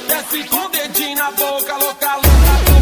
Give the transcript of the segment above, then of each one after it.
Desce com o dedinho na boca, louca, louca.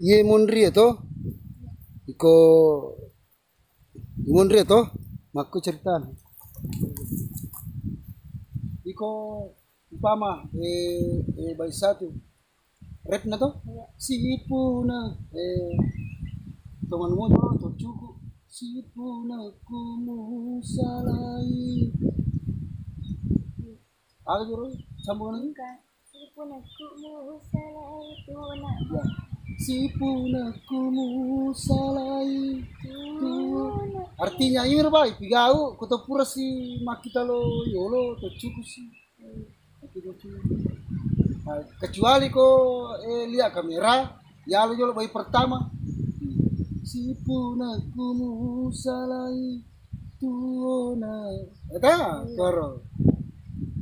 Ye mundri to iko mundri to makku cerita iko upama bayi satu red na to sipuna teman mo to cukup sipuna kumu salai ada jero sambungan lagi sipuna kumu salai tuna sipuna kumu salai tuna artinya ini baik pigau kota pura si makita lo yolo to cukup si kecuali ko lihat kamera ya lo jolo bayi pertama sipuna kumu salai tuna ada koro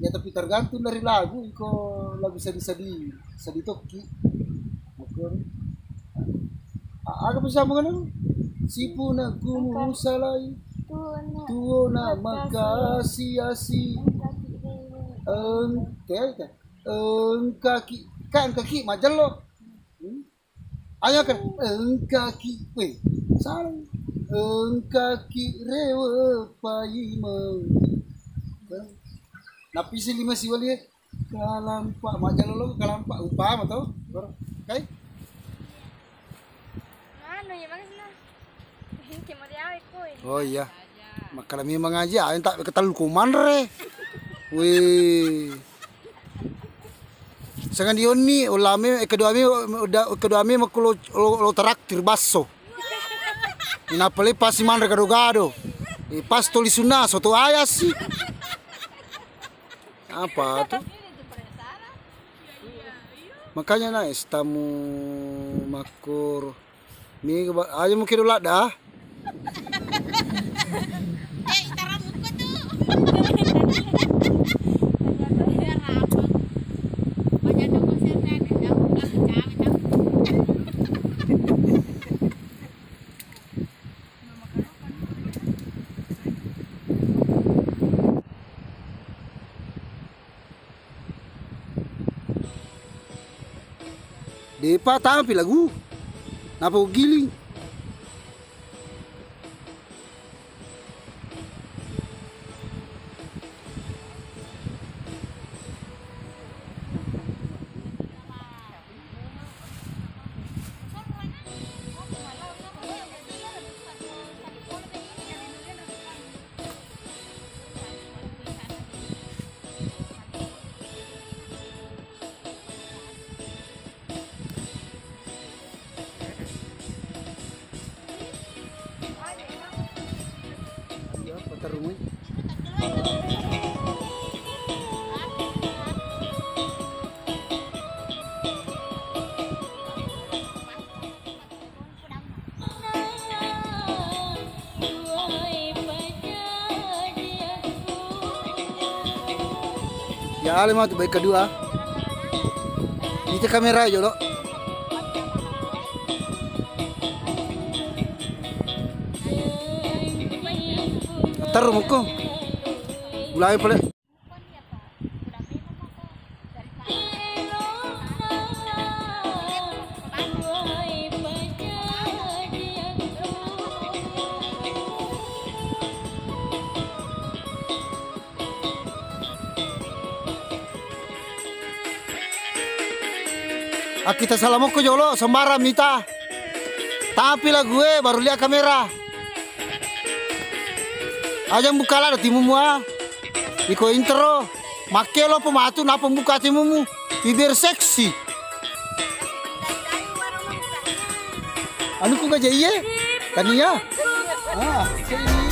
ya tapi tergantung dari lagu ko lagu sedih toki makor agak bisa mengenal sipuna kumu salai tuna makasih kaki kan kaki majal lo ayo kan kaki weh salah kaki rewa payima napi si lima si wali kalampak majal lo kalampak upama to kai ano ya bang sila hindi mo diaw ko oh iya makalami mengaji ayo tak ketal kuman re wih sangan dioni ulame kedua mi makulo lo traktir basso inapale pas man gado pas tulisuna soto ayas sih apa tuh makanya na estamu makur mi ayo mungkin ulah dah itaramut ko to Depa tapi lagu napa giling rumah ya lima tu baik kedua kita kamera aja lo taruh muka mulai pula Kita salam ko jolo sembara mita. Tapi lah gue baru lihat kamera. Aja buka lah timumu ah. Iko intro. Make lo pematu na pembuka timumu. Bibir seksi. Anu ko gaja iye? Tania? Ah, ini